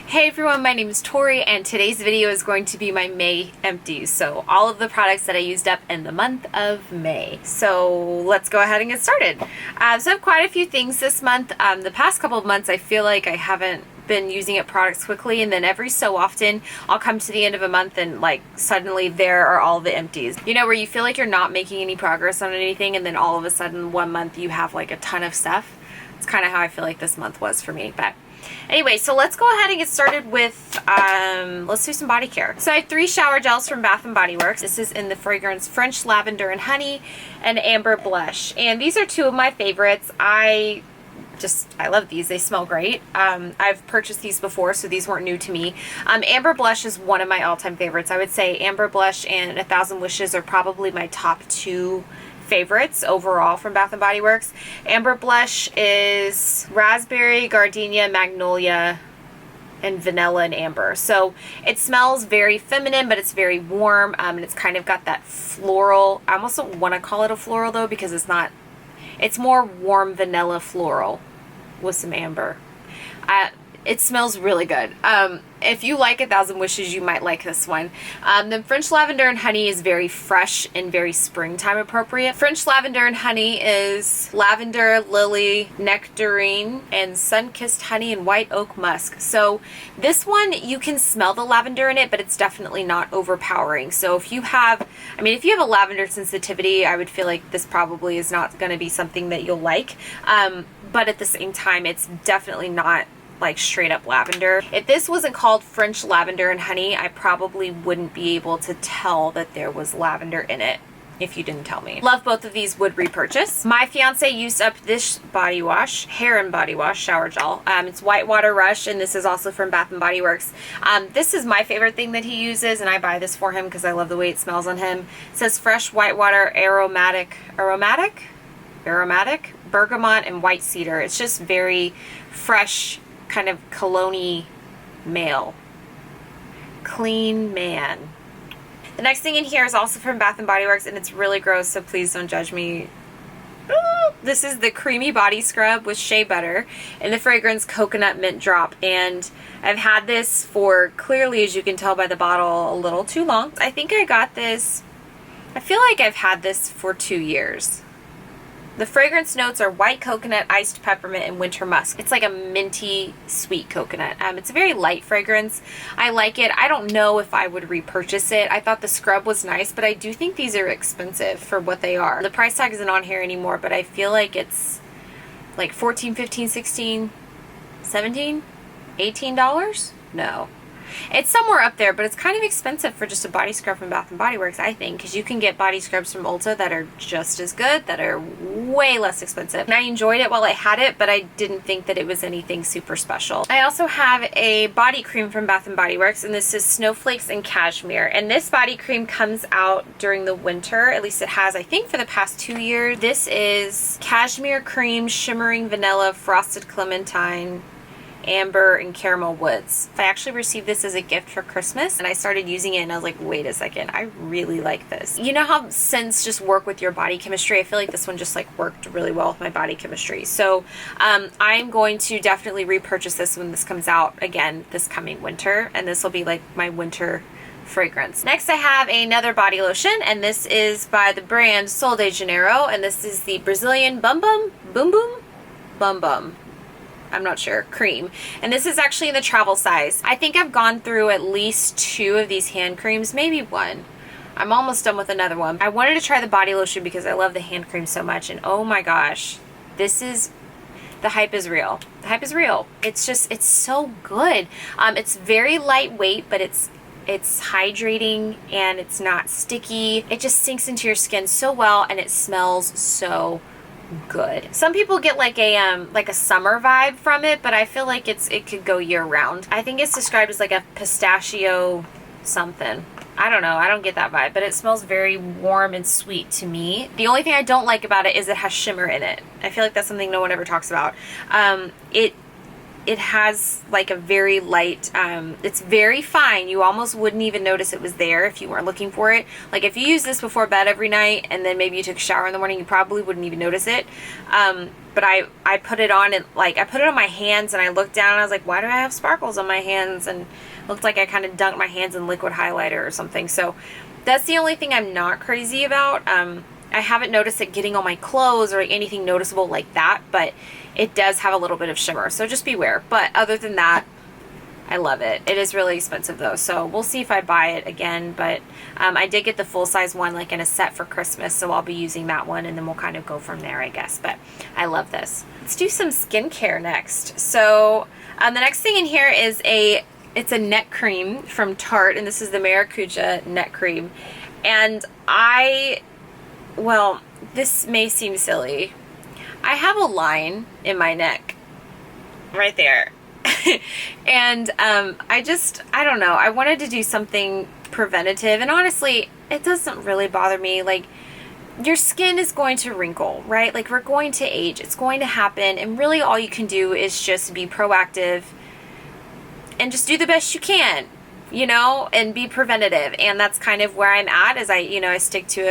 Hey everyone, my name is Tori and today's video is going to be my May empties. So all of the products that I used up in the month of May. So let's go ahead and get started. So I have quite a few things this month. The past couple of months I feel like I haven't been using up products quickly, and then every so often I'll come to the end of a month and like suddenly there are all the empties. You know, where you feel like you're not making any progress on anything and then all of a sudden one month you have like a ton of stuff. It's kind of how I feel like this month was for me. But anyway, so let's go ahead and get started with, let's do some body care. So I have 3 shower gels from Bath & Body Works. This is in the fragrance French Lavender and Honey and Amber Blush. And these are 2 of my favorites. I love these. They smell great. I've purchased these before, so these weren't new to me. Amber Blush is one of my all-time favorites. I would say Amber Blush and 1,000 Wishes are probably my top 2 favorites overall from Bath & Body Works. Amber Blush is raspberry, gardenia, magnolia, and vanilla and amber. So it smells very feminine, but it's very warm, and it's kind of got that floral. I almost don't want to call it a floral though, because it's not. It's more warm vanilla floral with some amber. It smells really good. If you like 1,000 Wishes, you might like this one. The French Lavender and Honey is very fresh and very springtime appropriate. French Lavender and Honey is lavender, lily, nectarine, and sun-kissed honey and white oak musk. So this one, you can smell the lavender in it, but it's definitely not overpowering. So if you have, if you have a lavender sensitivity, I would feel like this probably is not going to be something that you'll like. But at the same time, it's definitely not like straight up lavender. If this wasn't called French Lavender and Honey, I probably wouldn't be able to tell that there was lavender in it if you didn't tell me. Love both of these, would repurchase. My fiance used up this body wash, hair and body wash shower gel. It's Whitewater Rush, and this is also from Bath & Body Works. This is my favorite thing that he uses, and I buy this for him because I love the way it smells on him. It says fresh whitewater, aromatic, bergamot, and white cedar. It's just very fresh, kind of cologne-y male. Clean man. The next thing in here is also from Bath & Body Works, and it's really gross, so please don't judge me. This is the Creamy Body Scrub with Shea Butter in the fragrance Coconut Mint Drop, and I've had this for, clearly as you can tell by the bottle, a little too long. I think I got this, I feel like I've had this for 2 years. The fragrance notes are white coconut, iced peppermint, and winter musk. It's like a minty, sweet coconut. It's a very light fragrance. I like it. I don't know if I would repurchase it. I thought the scrub was nice, but I do think these are expensive for what they are. The price tag isn't on here anymore, but I feel like it's like $14, $15, $16, $17, $18? No. It's somewhere up there, but it's kind of expensive for just a body scrub from Bath & Body Works, I think, because you can get body scrubs from Ulta that are just as good, that are way less expensive. And I enjoyed it while I had it, but I didn't think that it was anything super special. I also have a body cream from Bath & Body Works, and this is Snowflakes and Cashmere. And this body cream comes out during the winter, at least it has, I think, for the past 2 years. This is Cashmere Cream, Shimmering Vanilla, Frosted Clementine, Amber, and Caramel Woods. I actually received this as a gift for Christmas, and I started using it and I was like, wait a second, I really like this. You know how scents just work with your body chemistry? I feel like this one just like worked really well with my body chemistry. So I'm going to definitely repurchase this when this comes out again this coming winter, and this will be like my winter fragrance. Next I have another body lotion, and this is by the brand Sol de Janeiro, and this is the Brazilian Bum Bum I'm not sure, cream. And this is actually in the travel size. I think I've gone through at least 2 of these hand creams, maybe 1. I'm almost done with another one. I wanted to try the body lotion because I love the hand cream so much, and oh my gosh, the hype is real. The hype is real. It's so good. It's very lightweight, but it's hydrating and it's not sticky. It just sinks into your skin so well, and it smells so good. Some people get like a summer vibe from it, but I feel like it could go year round. I think it's described as like a pistachio something. I don't know. I don't get that vibe, but it smells very warm and sweet to me. The only thing I don't like about it is it has shimmer in it. I feel like that's something no one ever talks about. It it has like a very light, it's very fine. You almost wouldn't even notice it was there if you weren't looking for it. Like if you use this before bed every night and then maybe you took a shower in the morning, you probably wouldn't even notice it. But I put it on and like I put it on my hands and I looked down and I was like, why do I have sparkles on my hands? And it looked like I kind of dunked my hands in liquid highlighter or something. So that's the only thing I'm not crazy about. I haven't noticed it getting on my clothes or anything noticeable like that, but it does have a little bit of shimmer, so just beware. But other than that, I love it. It is really expensive though, so we'll see if I buy it again, but I did get the full-size one like in a set for Christmas, so I'll be using that one and then we'll kind of go from there, I guess. But I love this. Let's do some skincare next. So the next thing in here is it's a neck cream from Tarte, and this is the Maracuja neck cream. And well, this may seem silly. I have a line in my neck right there. And I don't know. I wanted to do something preventative, and honestly, it doesn't really bother me. Like, your skin is going to wrinkle, right? Like, we're going to age. It's going to happen, and really all you can do is just be proactive and just do the best you can, you know, and be preventative. And that's kind of where I'm at, is I stick to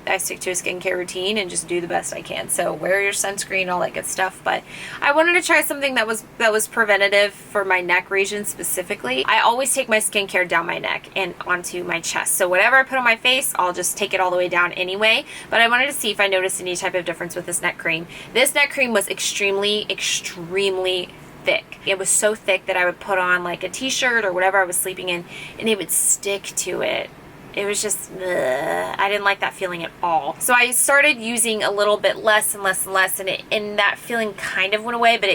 a skincare routine and just do the best I can. So wear your sunscreen, all that good stuff. But I wanted to try something that was preventative for my neck region specifically. I always take my skincare down my neck and onto my chest. So whatever I put on my face, I'll just take it all the way down anyway. But I wanted to see if I noticed any type of difference with this neck cream. This neck cream was extremely, extremely thick. It was so thick that I would put on like a t-shirt or whatever I was sleeping in and it would stick to it. It was just, ugh. I didn't like that feeling at all. So I started using a little bit less and less and less, and that feeling kind of went away, but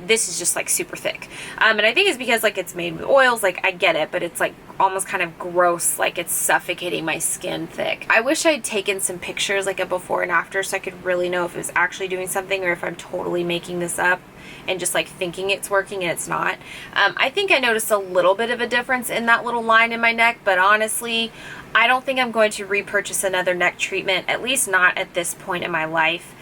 this is just like super thick. And I think it's because like it's made with oils, like I get it, but it's like almost kind of gross, like it's suffocating my skin thick. I wish I'd taken some pictures, like a before and after, so I could really know if it was actually doing something or if I'm totally making this up and just like thinking it's working and it's not. I think I noticed a little bit of a difference in that little line in my neck, but honestly, I don't think I'm going to repurchase another neck treatment, at least not at this point in my life,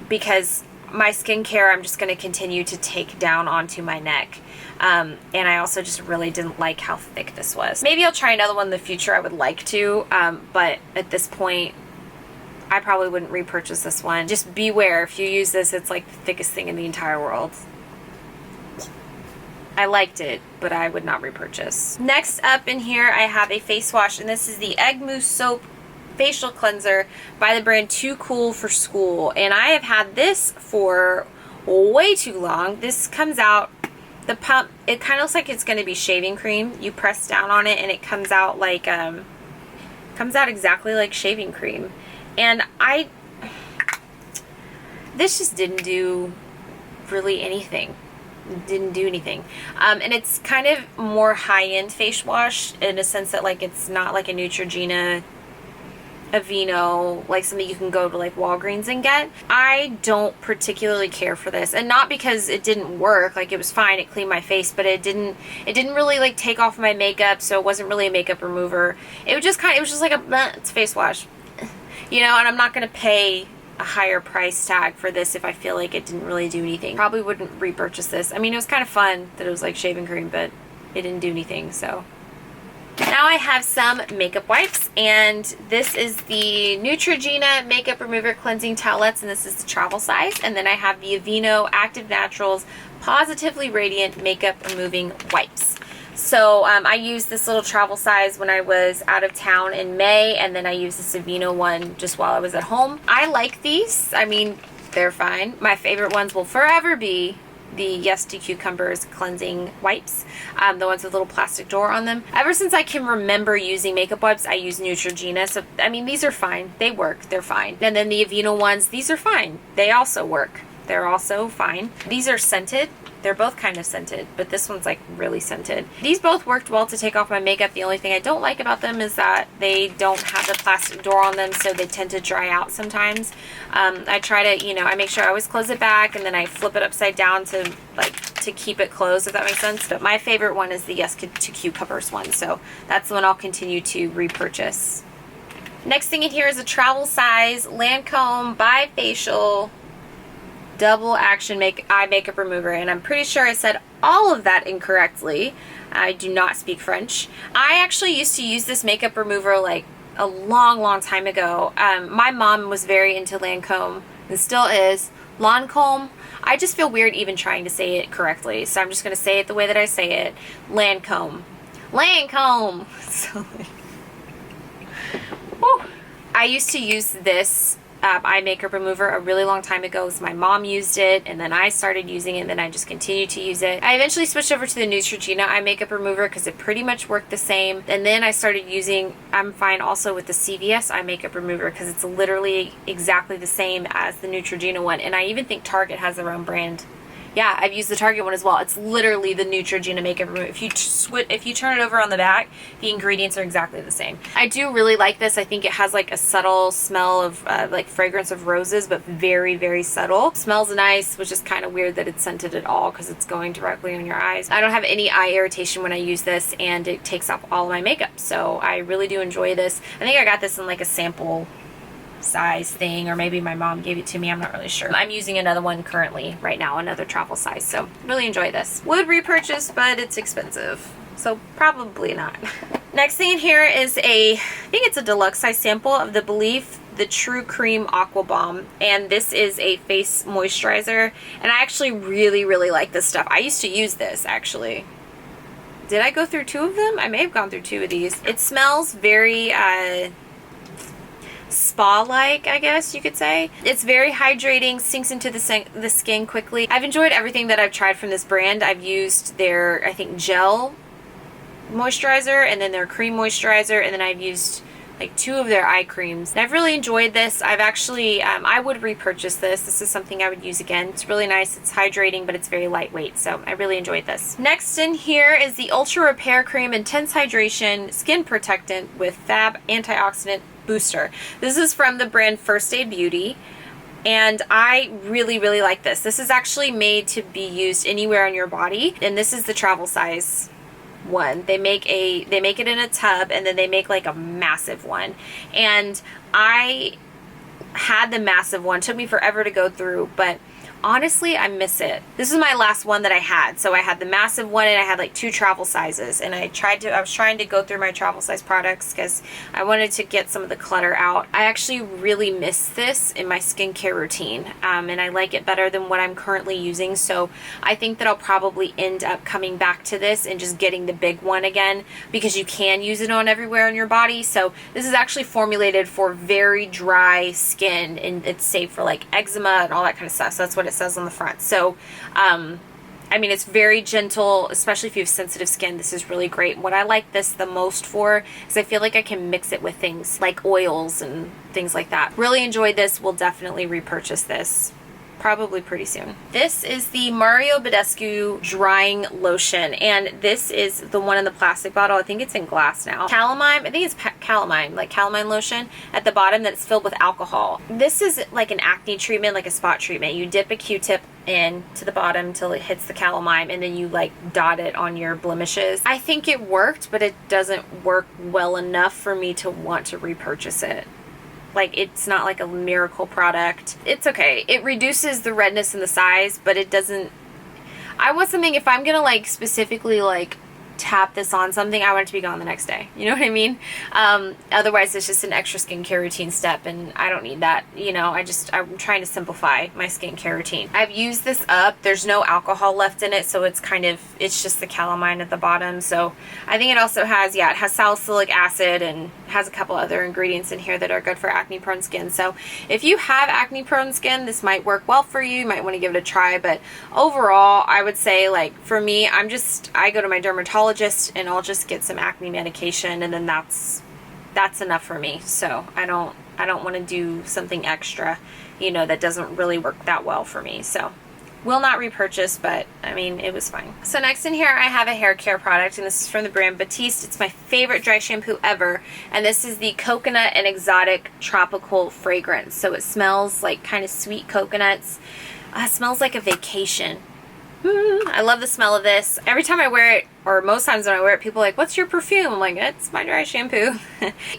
because my skincare I'm just going to continue to take down onto my neck. And I also just really didn't like how thick this was. Maybe I'll try another one in the future. I would like to, but at this point, I probably wouldn't repurchase this one. Just beware, if you use this, it's like the thickest thing in the entire world. I liked it, but I would not repurchase. Next up in here, I have a face wash, and this is the Egg Mousse Soap Facial Cleanser by the brand Too Cool for School. And I have had this for way too long. This comes out, the pump, it kind of looks like it's going to be shaving cream. You press down on it and it comes out like, comes out exactly like shaving cream. And this just didn't do really anything. Didn't do anything. And it's kind of more high-end face wash in a sense that like it's not like a Neutrogena, Aveeno, like something you can go to like Walgreens and get. I don't particularly care for this, and not because it didn't work. Like, it was fine, it cleaned my face, but it didn't really like take off my makeup, so it wasn't really a makeup remover. It was just like it's face wash, you know. And I'm not gonna pay a higher price tag for this if I feel like it didn't really do anything. Probably wouldn't repurchase this. I mean, it was kind of fun that it was like shaving cream, but it didn't do anything. So now I have some makeup wipes, and this is the Neutrogena Makeup Remover Cleansing Towelettes, and this is the travel size. And then I have the Aveeno Active Naturals Positively Radiant Makeup Removing Wipes. So I used this little travel size when I was out of town in May, and then I used this Aveeno one just while I was at home. I like these. I mean, they're fine. My favorite ones will forever be the Yes to Cucumbers cleansing wipes, the ones with a little plastic door on them. Ever since I can remember using makeup wipes, I use Neutrogena. So, I mean, these are fine. They work. They're fine. And then the Aveeno ones, these are fine. They also work. They're also fine. These are scented. They're both kind of scented, but this one's like really scented. These both worked well to take off my makeup. The only thing I don't like about them is that they don't have the plastic door on them, so they tend to dry out sometimes. I try to, you know, I make sure I always close it back, and then I flip it upside down to keep it closed, if that makes sense. But my favorite one is the Yes to Cucumbers one, so that's the one I'll continue to repurchase. Next thing in here is a travel size Lancome Bifacial double action eye makeup remover, and I'm pretty sure I said all of that incorrectly. I do not speak French. I actually used to use this makeup remover like a long time ago. My mom was very into Lancome and still is. Lancome. I just feel weird even trying to say it correctly, so I'm just going to say it the way that I say it. Lancome. Lancome. So, whew. I used to use this eye makeup remover a really long time ago because my mom used it, and then I started using it, and then I just continued to use it. I eventually switched over to the Neutrogena eye makeup remover because it pretty much worked the same, and then I started using, I'm fine also with the CVS eye makeup remover because it's literally exactly the same as the Neutrogena one, and I even think Target has their own brand. Yeah, I've used the Target one as well. It's literally the Neutrogena makeup remover. If you turn it over on the back, the ingredients are exactly the same. I do really like this. I think it has like a subtle smell of like fragrance of roses, but very subtle. Smells nice, which is kind of weird that it's scented at all because it's going directly on your eyes. I don't have any eye irritation when I use this, and it takes off all of my makeup. So I really do enjoy this. I think I got this in like a sample size thing, or maybe my mom gave it to me, I'm not really sure. I'm using another one currently right now, another travel size, so really enjoy this. Would repurchase, but it's expensive, so probably not. Next thing in here is I think it's a deluxe size sample of the Belief the True Cream Aqua Bomb, and this is a face moisturizer, and I actually really like this stuff. I used to use this actually. Did I go through 2 of them? I may have gone through 2 of these. It smells very spa-like, I guess you could say. It's very hydrating, sinks into the skin quickly. I've enjoyed everything that I've tried from this brand. I've used their, I think, gel moisturizer, and then their cream moisturizer, and then I've used like 2 of their eye creams. And I've really enjoyed this. I've actually, I would repurchase this. This is something I would use again. It's really nice. It's hydrating, but it's very lightweight, so I really enjoyed this. Next in here is the Ultra Repair Cream Intense Hydration Skin Protectant with Fab Antioxidant Booster. This is from the brand First Aid Beauty, and I really like this. This is actually made to be used anywhere on your body, and this is the travel size one. They make it in a tub, and then they make like a massive one, and I had the massive one. It took me forever to go through, but honestly, I miss it. This is my last one that I had. So I had the massive one, and I had like 2 travel sizes, and I was trying to go through my travel size products because I wanted to get some of the clutter out. I actually really miss this in my skincare routine, and I like it better than what I'm currently using. So I think that I'll probably end up coming back to this and just getting the big one again, because you can use it on everywhere on your body. So this is actually formulated for very dry skin, and it's safe for like eczema and all that kind of stuff. So that's what it says on the front. So I mean, it's very gentle, especially if you have sensitive skin. This is really great. What I like this the most for is I feel like I can mix it with things like oils and things like that. Really enjoyed this. Will definitely repurchase this probably pretty soon. This is the Mario Badescu Drying Lotion, and this is the one in the plastic bottle. I think it's in glass now. Calamine, I think it's calamine, like calamine lotion at the bottom that's filled with alcohol. This is like an acne treatment, like a spot treatment. You dip a Q-tip in to the bottom till it hits the calamine, and then you like dot it on your blemishes. I think it worked, but it doesn't work well enough for me to want to repurchase it. Like, it's not like a miracle product. It's okay. It reduces the redness and the size, but it doesn't... I want something, if I'm gonna like specifically like tap this on something, I want it to be gone the next day. You know what I mean? Otherwise, it's just an extra skincare routine step, and I don't need that. You know, I'm trying to simplify my skincare routine. I've used this up. There's no alcohol left in it, so it's just the calamine at the bottom. So I think it also has, it has salicylic acid and has a couple other ingredients in here that are good for acne prone skin. So if you have acne prone skin, this might work well for you. You might want to give it a try, but overall, I would say, like, for me, I go to my dermatologist and I'll just get some acne medication, and then that's enough for me. So I don't want to do something extra, you know, that doesn't really work that well for me. So will not repurchase, but I mean, it was fine. So next in here, I have a hair care product, and this is from the brand Batiste. It's my favorite dry shampoo ever, and this is the Coconut and Exotic Tropical Fragrance. So it smells like kind of sweet coconuts. It smells like a vacation. I love the smell of this. Every time I wear it, or most times when I wear it, people are like, what's your perfume? I'm like, it's my dry shampoo.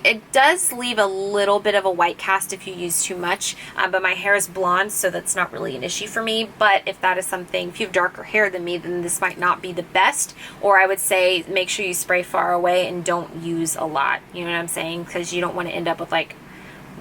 It does leave a little bit of a white cast if you use too much, but my hair is blonde, so that's not really an issue for me. But if that is something, if you have darker hair than me, then this might not be the best. Or I would say make sure you spray far away and don't use a lot. You know what I'm saying? Because you don't want to end up with like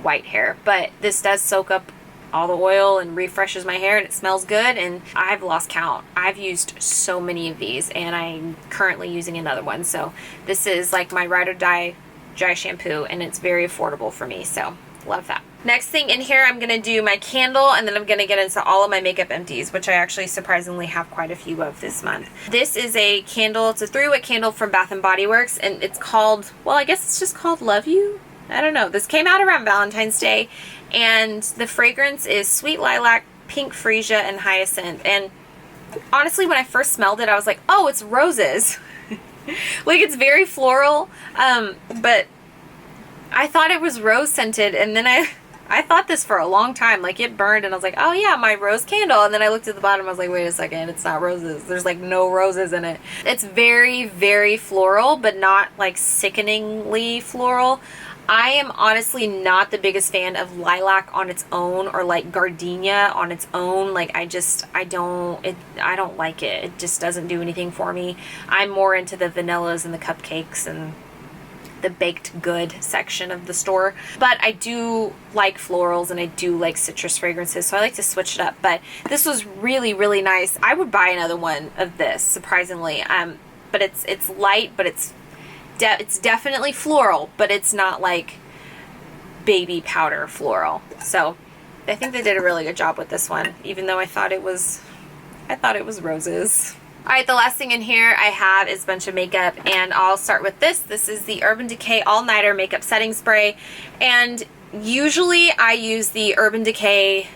white hair. But this does soak up all the oil and refreshes my hair, and it smells good, and I've lost count. I've used so many of these, and I'm currently using another one. So this is like my ride or die dry shampoo, and it's very affordable for me, so love that. Next thing in here, I'm gonna do my candle, and then I'm gonna get into all of my makeup empties, which I actually surprisingly have quite a few of this month. This is a candle, it's a 3-wick candle from Bath & Body Works, and it's called, well, I guess it's just called Love You? I don't know. This came out around Valentine's Day, and the fragrance is sweet lilac, pink freesia, and hyacinth. And honestly, when I first smelled it, I was like, oh, it's roses. Like, it's very floral, but I thought it was rose scented, and then I thought this for a long time. Like, it burned, and I was like, oh yeah, my rose candle. And then I looked at the bottom, I was like, wait a second, it's not roses. There's like no roses in it. It's very, very floral, but not like sickeningly floral. I am honestly not the biggest fan of lilac on its own, or like gardenia on its own. Like, I don't like it. It just doesn't do anything for me. I'm more into the vanillas and the cupcakes and the baked good section of the store. But I do like florals, and I do like citrus fragrances, so I like to switch it up. But this was really, really nice. I would buy another one of this, surprisingly. But it's light, but it's definitely floral, but it's not like baby powder floral. So I think they did a really good job with this one, even though I thought it was roses. Alright, the last thing in here I have is a bunch of makeup, and I'll start with this. This is the Urban Decay All Nighter Makeup Setting Spray, and usually I use the Urban Decay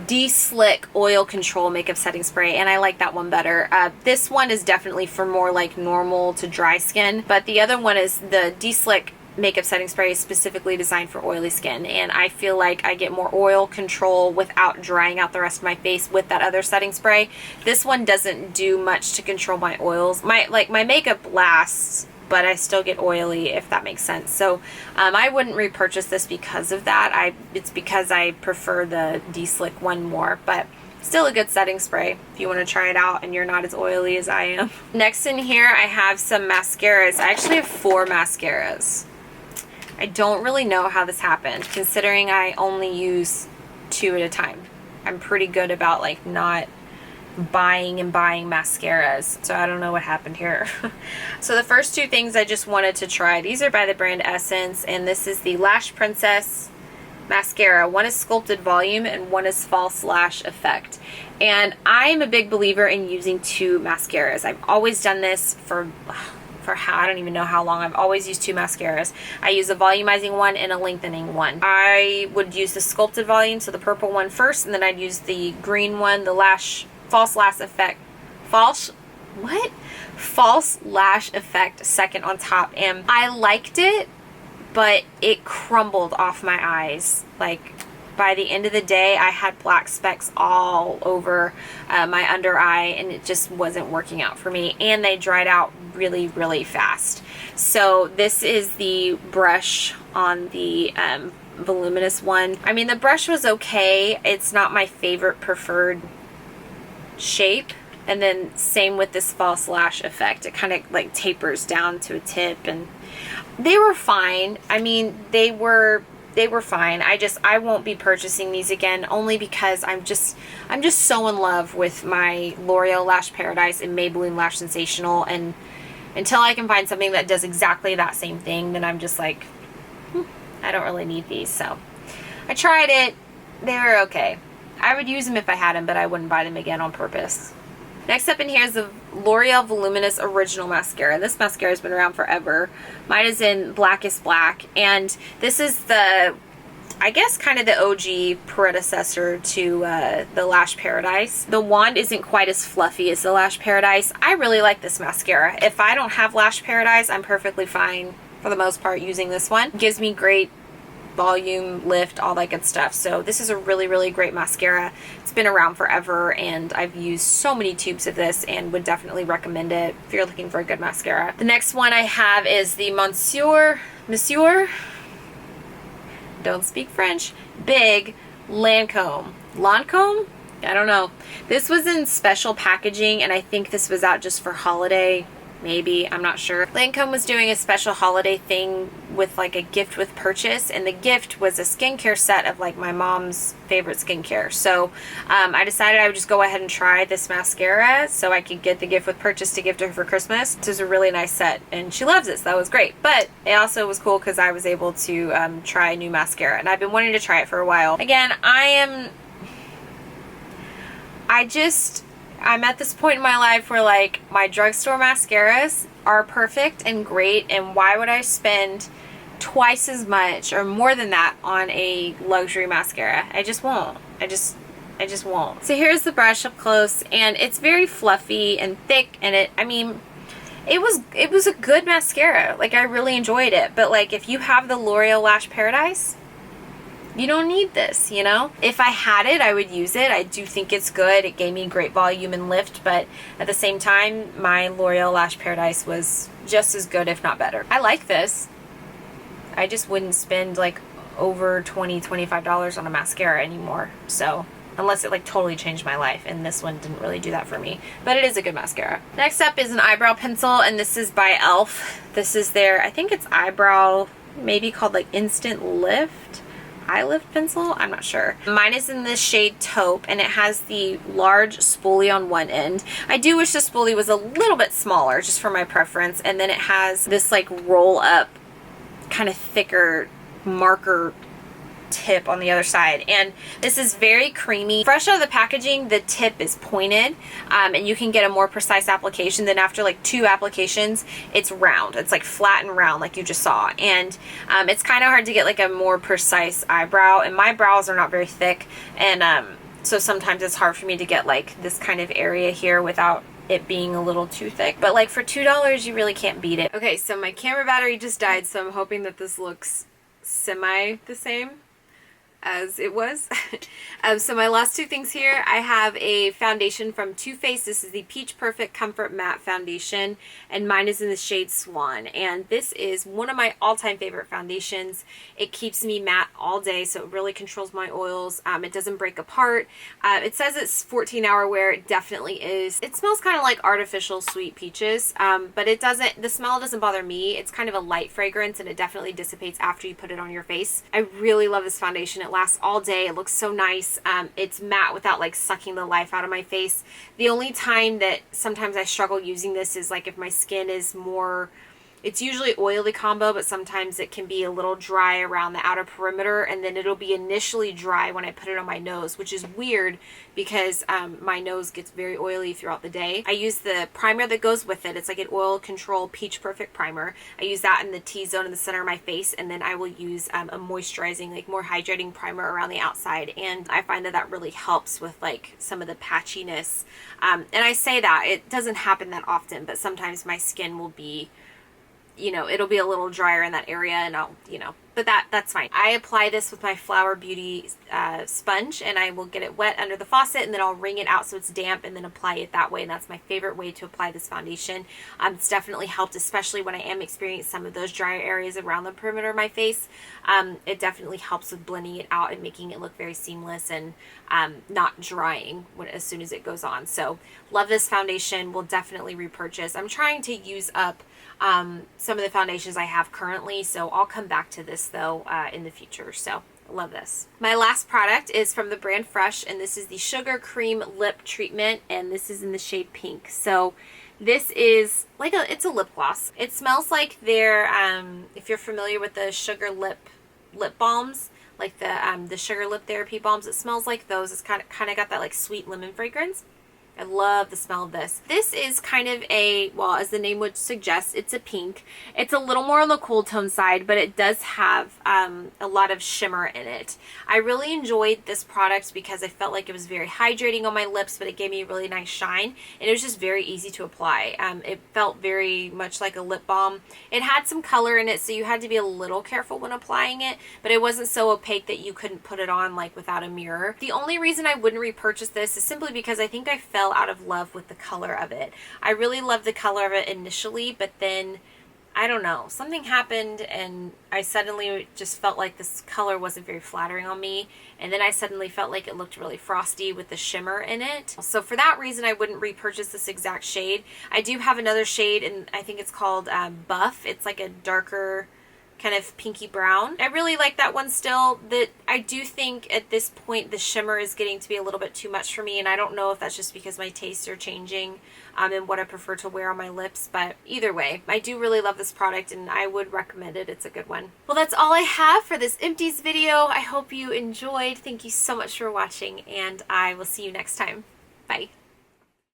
De-Slick Oil Control Makeup Setting Spray, and I like that one better. This one is definitely for more like normal to dry skin, but the other one is the De-Slick Makeup Setting Spray is specifically designed for oily skin, and I feel like I get more oil control without drying out the rest of my face with that other setting spray. This one doesn't do much to control my oils. My makeup lasts, but I still get oily, if that makes sense. So I wouldn't repurchase this because of that. It's because I prefer the De-Slick one more, but still a good setting spray if you want to try it out and you're not as oily as I am. Next in here, I have some mascaras. I actually have 4 mascaras. I don't really know how this happened, considering I only use 2 at a time. I'm pretty good about like not buying mascaras, so I don't know what happened here. So the first 2 things I just wanted to try, these are by the brand Essence, and this is the Lash Princess mascara. One is Sculpted Volume and one is False Lash Effect. And I'm a big believer in using 2 mascaras. I've always done this for I don't even know how long. I've always used 2 mascaras. I use a volumizing one and a lengthening one. I would use the Sculpted Volume, so the purple one first, and then I'd use the green one, the False Lash Effect second on top. And I liked it, but it crumbled off my eyes. Like, by the end of the day, I had black specks all over my under eye, and it just wasn't working out for me, and they dried out really, really fast. So this is the brush on the Voluminous one. I mean, the brush was okay. It's not my favorite preferred shape. And then same with this False Lash Effect. It kind of like tapers down to a tip, and they were fine. I mean, they were fine. I won't be purchasing these again, only because I'm just so in love with my L'Oreal Lash Paradise and Maybelline Lash Sensational, and until I can find something that does exactly that same thing, then I'm just like, I don't really need these. So I tried it. They were okay. I would use them if I had them, but I wouldn't buy them again on purpose. Next up in here is the L'Oreal Voluminous Original Mascara. This mascara has been around forever. Mine is in Blackest Black, and this is the, I guess, kind of the OG predecessor to the Lash Paradise. The wand isn't quite as fluffy as the Lash Paradise. I really like this mascara. If I don't have Lash Paradise, I'm perfectly fine, for the most part, using this one. It gives me great volume, lift, all that good stuff. So this is a really, really great mascara. It's been around forever, and I've used so many tubes of this and would definitely recommend it if you're looking for a good mascara. The next one I have is the Monsieur, don't speak French, Big Lancome. I don't know. This was in special packaging, and I think this was out just for holiday. Maybe, I'm not sure. Lancome was doing a special holiday thing with like a gift with purchase, and the gift was a skincare set of like my mom's favorite skincare. So I decided I would just go ahead and try this mascara so I could get the gift with purchase to give to her for Christmas. This was a really nice set, and she loves it, so that was great. But it also was cool because I was able to try a new mascara, and I've been wanting to try it for a while. Again, I'm at this point in my life where like my drugstore mascaras are perfect and great, and why would I spend twice as much or more than that on a luxury mascara? I just won't. I just won't. So here's the brush up close, and it's very fluffy and thick, and it was a good mascara. Like, I really enjoyed it. But like, if you have the L'Oreal Lash Paradise, you don't need this, you know? If I had it, I would use it. I do think it's good. It gave me great volume and lift, but at the same time, my L'Oreal Lash Paradise was just as good, if not better. I like this. I just wouldn't spend like over $20, $25 on a mascara anymore. So, unless it like totally changed my life, and this one didn't really do that for me. But it is a good mascara. Next up is an eyebrow pencil, and this is by e.l.f. This is their, I think it's eyebrow, maybe called like Instant Lift. Eye lift pencil? I'm not sure. Mine is in the shade Taupe, and it has the large spoolie on one end. I do wish the spoolie was a little bit smaller, just for my preference, and then it has this like roll up kind of thicker marker tip on the other side, and this is very creamy. Fresh out of the packaging, the tip is pointed, and you can get a more precise application. Then after like 2 applications, it's round. It's like flat and round like you just saw, and it's kind of hard to get like a more precise eyebrow, and my brows are not very thick, and so sometimes it's hard for me to get like this kind of area here without it being a little too thick. But like for $2, you really can't beat it. Okay, so my camera battery just died, so I'm hoping that this looks semi the same as it was. So my last 2 things here, I have a foundation from Too Faced. This is the Peach Perfect Comfort Matte Foundation, and mine is in the shade Swan, and this is one of my all-time favorite foundations. It keeps me matte all day, so it really controls my oils. It doesn't break apart. It says it's 14-hour wear. It definitely is. It smells kind of like artificial sweet peaches, but it doesn't, the smell doesn't bother me. It's kind of a light fragrance, and it definitely dissipates after you put it on your face. I really love this foundation. It lasts all day. It looks so nice. It's matte without like sucking the life out of my face. The only time that sometimes I struggle using this is like if my skin is more, it's usually oily combo, but sometimes it can be a little dry around the outer perimeter, and then it'll be initially dry when I put it on my nose, which is weird because my nose gets very oily throughout the day. I use the primer that goes with it. It's like an oil control Peach Perfect primer. I use that in the T-zone in the center of my face, and then I will use a moisturizing, like more hydrating primer around the outside, and I find that that really helps with like some of the patchiness. And I say that, it doesn't happen that often, but sometimes my skin will be, you know, it'll be a little drier in that area, and I'll, you know, but that's fine. I apply this with my Flower Beauty sponge, and I will get it wet under the faucet, and then I'll wring it out so it's damp, and then apply it that way, and that's my favorite way to apply this foundation. It's definitely helped, especially when I am experiencing some of those drier areas around the perimeter of my face. It definitely helps with blending it out and making it look very seamless and not drying as soon as it goes on. So love this foundation. Will definitely repurchase. I'm trying to use up some of the foundations I have currently, so I'll come back to this though in the future. So love this. My last product is from the brand Fresh, and this is the Sugar Cream Lip Treatment, and this is in the shade Pink. So this is like it's a lip gloss. It smells like their if you're familiar with the sugar lip balms, like the sugar lip therapy balms, it smells like those. It's kind of got that like sweet lemon fragrance. I love the smell of this. This is kind of a, well, as the name would suggest, it's a pink. It's a little more on the cool tone side, but it does have a lot of shimmer in it. I really enjoyed this product because I felt like it was very hydrating on my lips, but it gave me a really nice shine, and it was just very easy to apply. It felt very much like a lip balm. It had some color in it, so you had to be a little careful when applying it, but it wasn't so opaque that you couldn't put it on like without a mirror. The only reason I wouldn't repurchase this is simply because I think I fell out of love with the color of it. I really loved the color of it initially, but then I don't know, something happened and I suddenly just felt like this color wasn't very flattering on me, and then I suddenly felt like it looked really frosty with the shimmer in it. So for that reason, I wouldn't repurchase this exact shade. I do have another shade, and I think it's called Buff. It's like a darker kind of pinky brown. I really like that one still. That I do think at this point the shimmer is getting to be a little bit too much for me, and I don't know if that's just because my tastes are changing and what I prefer to wear on my lips, but either way, I do really love this product and I would recommend it. It's a good one. Well, that's all I have for this Empties video. I hope you enjoyed. Thank you so much for watching, and I will see you next time. Bye.